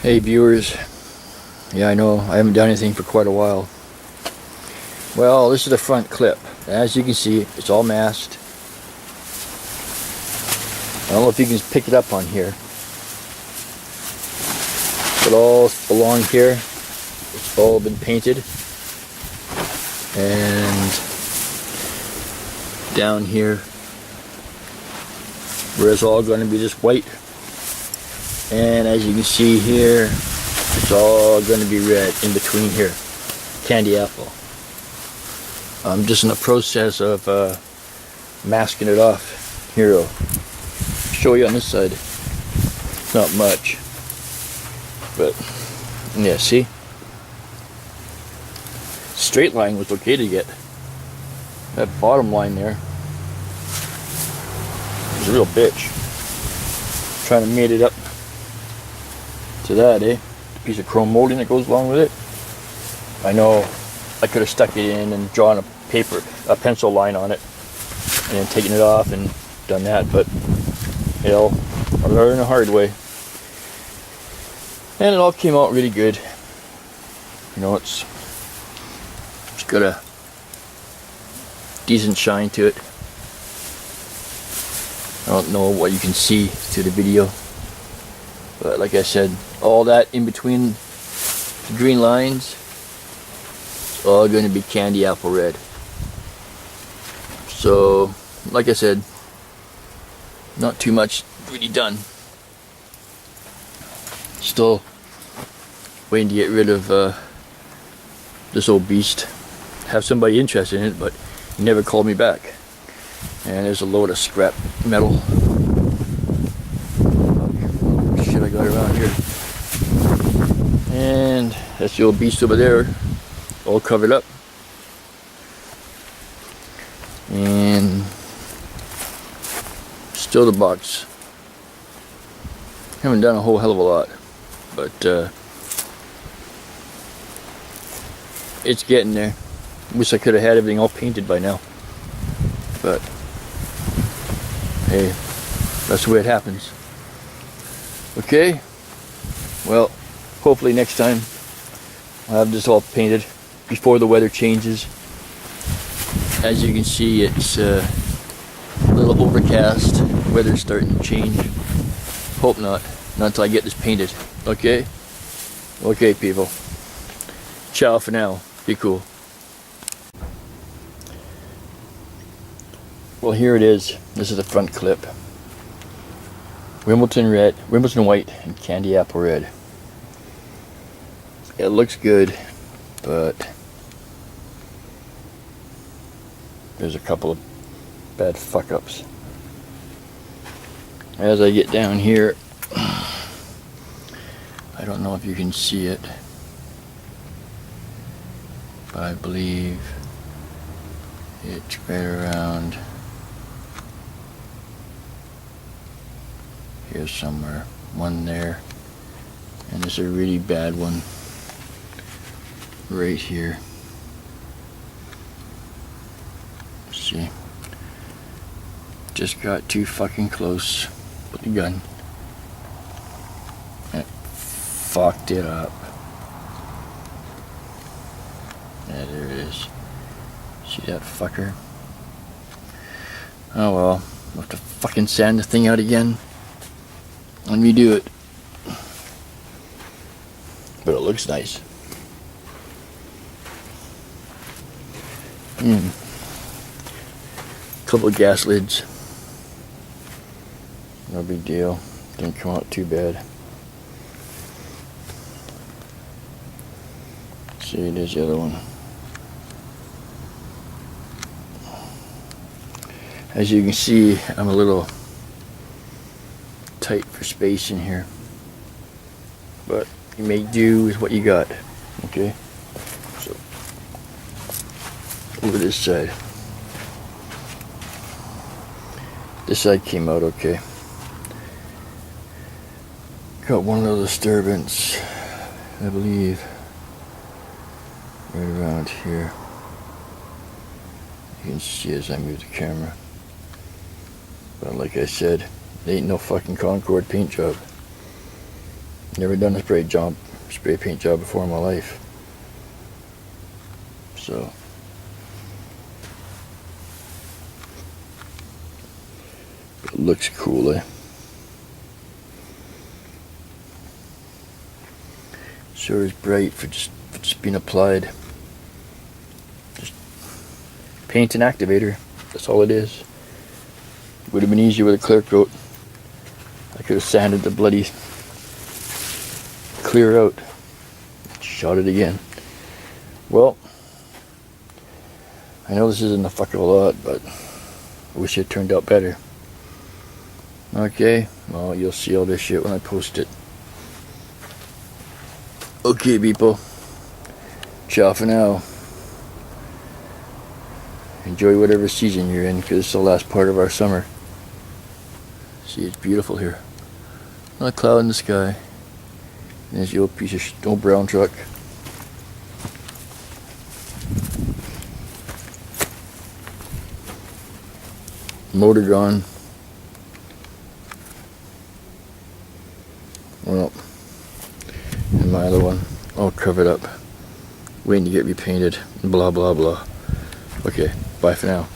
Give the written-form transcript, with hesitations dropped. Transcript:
Hey viewers, yeah, I know I haven't done anything for quite a while. Well, this is the front clip. As you can see, it's all masked. I don't know if you can pick it up on here. It all belongs here. It's all been painted. And down here, where it's all going to be just white. And as you can see here, it's all going to be red in between here. Candy apple. I'm just in the process of masking it off. Here, I'll show you on this side. Not much. But, yeah, see? Straight line was okay to get. That bottom line there was a real bitch. Trying to mate it up to that, eh? The piece of chrome molding that goes along with it. I know I could have stuck it in and drawn a pencil line on it and then taken it off and done that, but you know, I learned the hard way. And it all came out really good. You know, it's got a decent shine to it. I don't know what you can see through the video, but like I said, all that in between the green lines, it's all going to be candy apple red. So, like I said, not too much really done. Still waiting to get rid of this old beast. Have somebody interested in it, but he never called me back. And there's a load of scrap metal. Shit I got around here. And that's the old beast over there, all covered up. And still the box. Haven't done a whole hell of a lot, but it's getting there. Wish I could have had everything all painted by now, but hey, that's the way it happens. Okay, well, hopefully next time I'll have this all painted before the weather changes. As you can see, it's a little overcast. Weather's starting to change. Hope not until I get this painted. Okay? Okay, people. Ciao for now. Be cool. Well, here it is. This is the front clip. Wimbledon red, Wimbledon white, and candy apple red. It looks good, but there's a couple of bad fuck-ups. As I get down here, I don't know if you can see it, but I believe it's right around here somewhere. One there, and there's a really bad one right here. See, just got too fucking close with the gun. It fucked it up. Yeah, there it is. See that fucker? Oh well, I'll have to fucking sand the thing out again and redo it. But it looks nice. Couple of gas lids. No big deal. Didn't come out too bad. See, there's the other one. As you can see, I'm a little tight for space in here, but you make do with what you got. Okay, so over this side. This side came out okay. Got one little disturbance, I believe, right around here. You can see as I move the camera. But like I said, it ain't no fucking Concord paint job. Never done a spray paint job before in my life. So it looks cool, eh? Sure is bright for just being applied. Just paint and activator. That's all it is. Would have been easier with a clear coat. I could have sanded the bloody clear out. Shot it again. Well, I know this isn't a fuck of a lot, but I wish it turned out better. Okay, well, you'll see all this shit when I post it. Okay, people. Ciao for now. Enjoy whatever season you're in, because it's the last part of our summer. See, it's beautiful here. Not a cloud in the sky. And there's the old piece of old brown truck. Motor gone. Well, and my other one all covered up, waiting to get repainted. Blah blah blah. Okay, bye for now.